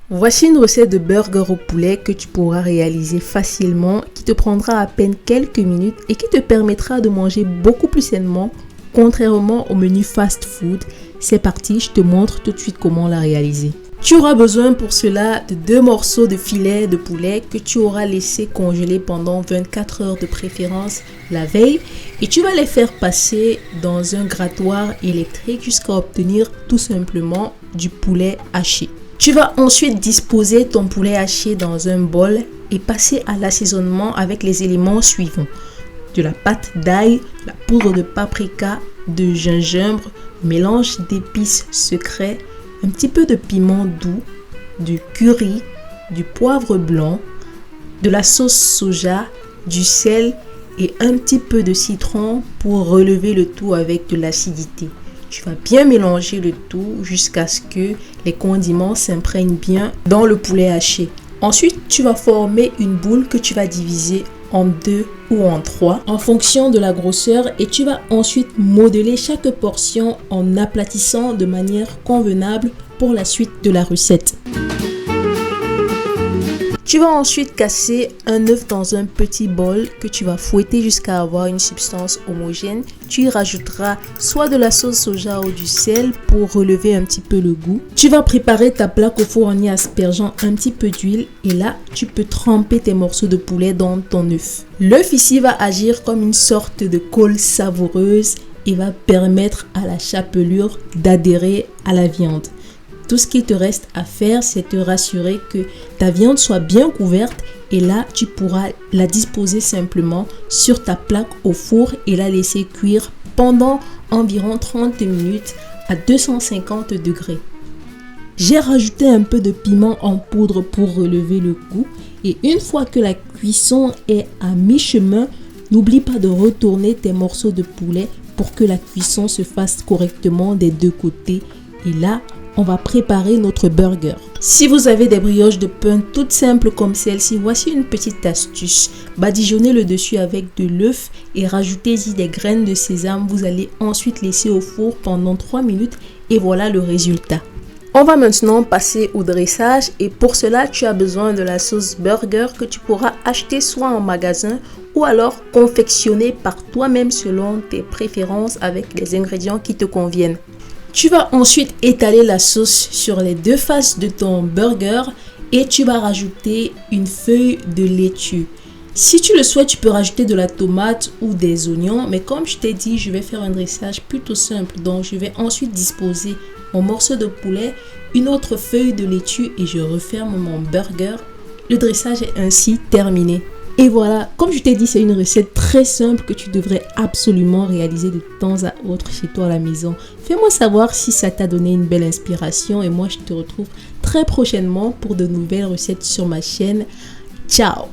Voici une recette de burger au poulet que tu pourras réaliser facilement, qui te prendra à peine quelques minutes et qui te permettra de manger beaucoup plus sainement, contrairement au menu fast-food. C'est parti, je te montre tout de suite comment la réaliser. Tu auras besoin pour cela de 2 morceaux de filet de poulet que tu auras laissé congeler pendant 24 heures de préférence la veille et tu vas les faire passer dans un grattoir électrique jusqu'à obtenir tout simplement du poulet haché. Tu vas ensuite disposer ton poulet haché dans un bol et passer à l'assaisonnement avec les éléments suivants. De la pâte d'ail, la poudre de paprika, de gingembre, mélange d'épices secrets, un petit peu de piment doux, du curry, du poivre blanc, de la sauce soja, du sel et un petit peu de citron pour relever le tout avec de l'acidité. Tu vas bien mélanger le tout jusqu'à ce que les condiments s'imprègnent bien dans le poulet haché. Ensuite, tu vas former une boule que tu vas diviser en 2 ou en 3 en fonction de la grosseur et tu vas ensuite modeler chaque portion en aplatissant de manière convenable pour la suite de la recette. Tu vas ensuite casser un œuf dans un petit bol que tu vas fouetter jusqu'à avoir une substance homogène. Tu y rajouteras soit de la sauce soja ou du sel pour relever un petit peu le goût. Tu vas préparer ta plaque au four en y aspergeant un petit peu d'huile et là, tu peux tremper tes morceaux de poulet dans ton œuf. L'œuf ici va agir comme une sorte de colle savoureuse et va permettre à la chapelure d'adhérer à la viande. Tout ce qu'il te reste à faire, c'est te rassurer que ta viande soit bien couverte et là, tu pourras la disposer simplement sur ta plaque au four et la laisser cuire pendant environ 30 minutes à 250 degrés. J'ai rajouté un peu de piment en poudre pour relever le goût et une fois que la cuisson est à mi-chemin, n'oublie pas de retourner tes morceaux de poulet pour que la cuisson se fasse correctement des deux côtés et là, on va préparer notre burger. Si vous avez des brioches de pain toutes simples comme celle-ci, voici une petite astuce. Badigeonnez le dessus avec de l'œuf et rajoutez-y des graines de sésame. Vous allez ensuite laisser au four pendant 3 minutes et voilà le résultat. On va maintenant passer au dressage et pour cela, tu as besoin de la sauce burger que tu pourras acheter soit en magasin ou alors confectionner par toi-même selon tes préférences avec les ingrédients qui te conviennent. Tu vas ensuite étaler la sauce sur les 2 faces de ton burger et tu vas rajouter une feuille de laitue. Si tu le souhaites, tu peux rajouter de la tomate ou des oignons, mais comme je t'ai dit, je vais faire un dressage plutôt simple. Donc, je vais ensuite disposer mon morceau de poulet, une autre feuille de laitue et je referme mon burger. Le dressage est ainsi terminé. Et voilà, comme je t'ai dit, c'est une recette très simple que tu devrais absolument réaliser de temps à autre chez toi à la maison. Fais-moi savoir si ça t'a donné une belle inspiration et moi je te retrouve très prochainement pour de nouvelles recettes sur ma chaîne. Ciao!